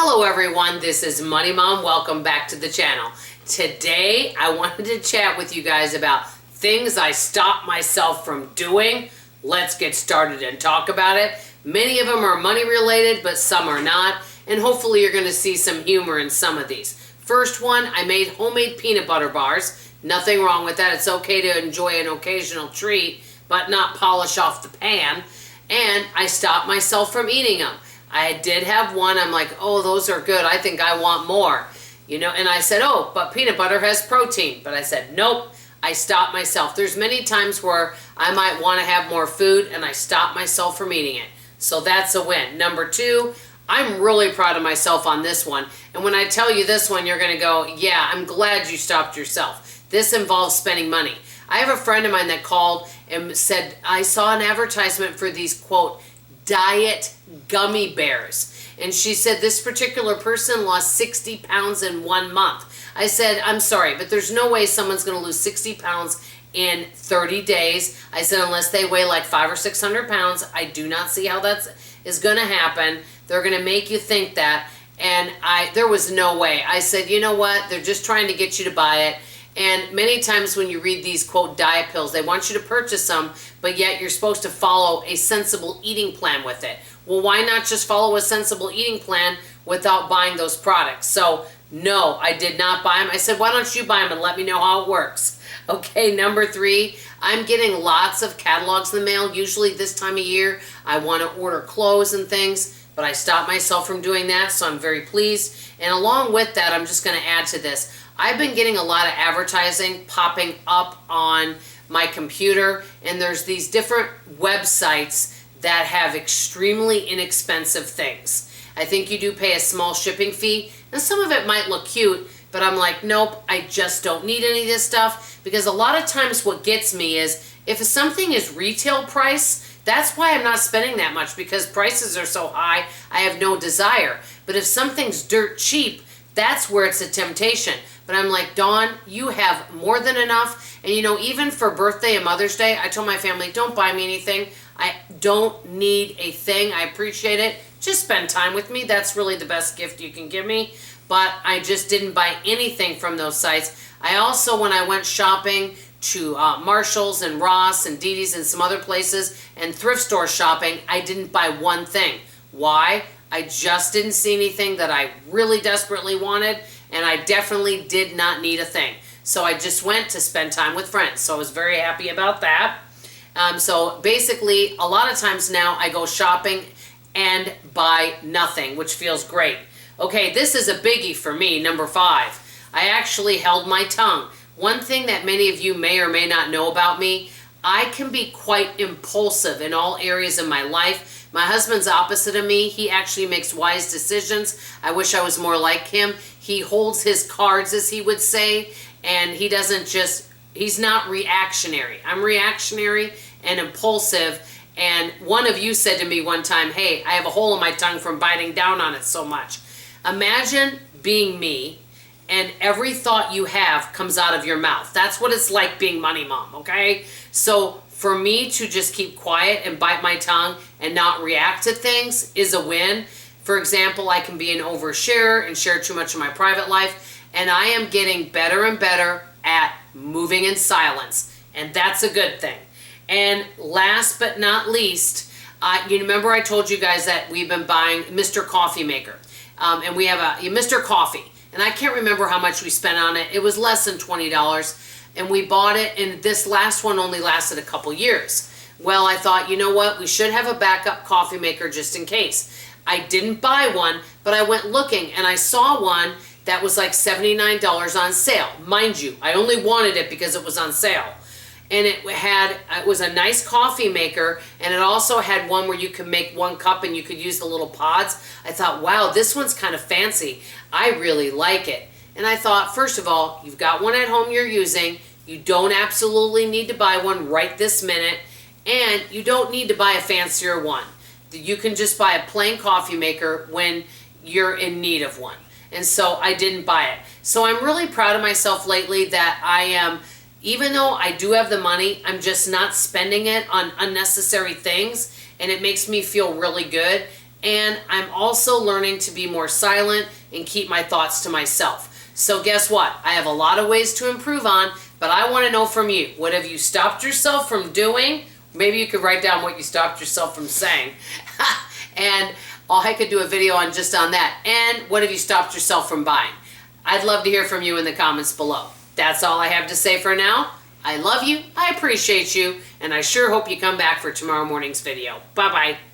Hello everyone, this is Money Mom. Welcome back to the channel. Today I wanted to chat with you guys about things I stopped myself from doing. Let's get started and talk about it. Many of them are money related, but some are not. And hopefully you're going to see some humor in some of these. First one, I made homemade peanut butter bars. Nothing wrong with that. It's okay to enjoy an occasional treat, but not polish off the pan. And I stopped myself from eating them. I did have one. I'm like, oh, those are good. I think I want more. And I said, oh, but peanut butter has protein. But I said, nope, I stopped myself. There's many times where I might want to have more food and I stop myself from eating it. So that's a win. Number two, I'm really proud of myself on this one. And when I tell you this one, you're going to go, yeah, I'm glad you stopped yourself. This involves spending money. I have a friend of mine that called and said, I saw an advertisement for these, quote, diet gummy bears. And she said this particular person lost 60 pounds in 1 month. I said, I'm sorry, but there's no way someone's going to lose 60 pounds in 30 days. I said, unless they weigh like 500 or 600 pounds, I do not see how that is going to happen. They're going to make you think that. And there was no way. I said, you know what? They're just trying to get you to buy it. And many times when you read these, quote, diet pills, they want you to purchase them, but yet you're supposed to follow a sensible eating plan with it. Well, why not just follow a sensible eating plan without buying those products? So, no, I did not buy them. I said, why don't you buy them and let me know how it works? Okay, number three, I'm getting lots of catalogs in the mail. Usually this time of year, I want to order clothes and things, but I stopped myself from doing that, so I'm very pleased. And along with that, I'm just going to add to this. I've been getting a lot of advertising popping up on my computer, and there's these different websites that have extremely inexpensive things. I think you do pay a small shipping fee, and some of it might look cute, but I'm like, nope, I just don't need any of this stuff, because a lot of times what gets me is if something is retail price, that's why I'm not spending that much, because prices are so high, I have no desire. But if something's dirt cheap, that's where it's a temptation. But I'm like, Dawn, you have more than enough. And even for birthday and Mother's Day, I told my family, don't buy me anything. I don't need a thing. I appreciate it. Just spend time with me. That's really the best gift you can give me. But I just didn't buy anything from those sites. I also, when I went shopping to Marshall's and Ross and Didi's and some other places and thrift store shopping, I didn't buy one thing. Why? I just didn't see anything that I really desperately wanted, and I definitely did not need a thing. So I just went to spend time with friends. So I was very happy about that. So basically, a lot of times now I go shopping and buy nothing, which feels great. Okay, this is a biggie for me, number 5. I actually held my tongue. One thing that many of you may or may not know about me, I can be quite impulsive in all areas of my life. My husband's opposite of me. He actually makes wise decisions. I wish I was more like him. He holds his cards, as he would say, and he's not reactionary. I'm reactionary and impulsive, and one of you said to me one time, hey, I have a hole in my tongue from biting down on it so much. Imagine being me, and every thought you have comes out of your mouth. That's what it's like being Money Mom, okay? So for me to just keep quiet and bite my tongue and not react to things is a win. For example, I can be an oversharer and share too much of my private life, and I am getting better and better at moving in silence, and that's a good thing. And last but not least, you remember I told you guys that we've been buying Mr. Coffee Maker, and we have a Mr. Coffee, and I can't remember how much we spent on it. It was less than $20. And we bought it, and this last one only lasted a couple years. Well, I thought, you know what, we should have a backup coffee maker just in case. I didn't buy one, but I went looking, and I saw one that was like $79 on sale. Mind you, I only wanted it because it was on sale. And it was a nice coffee maker, and it also had one where you could make 1 cup and you could use the little pods. I thought, wow, this one's kind of fancy. I really like it. And I thought, first of all, you've got one at home you're using. You don't absolutely need to buy one right this minute. And you don't need to buy a fancier one. You can just buy a plain coffee maker when you're in need of one. And so I didn't buy it. So I'm really proud of myself lately that I am, even though I do have the money, I'm just not spending it on unnecessary things. And it makes me feel really good. And I'm also learning to be more silent and keep my thoughts to myself. So guess what? I have a lot of ways to improve on, but I want to know from you. What have you stopped yourself from doing? Maybe you could write down what you stopped yourself from saying. And I could do a video on just on that. And what have you stopped yourself from buying? I'd love to hear from you in the comments below. That's all I have to say for now. I love you, I appreciate you, and I sure hope you come back for tomorrow morning's video. Bye-bye.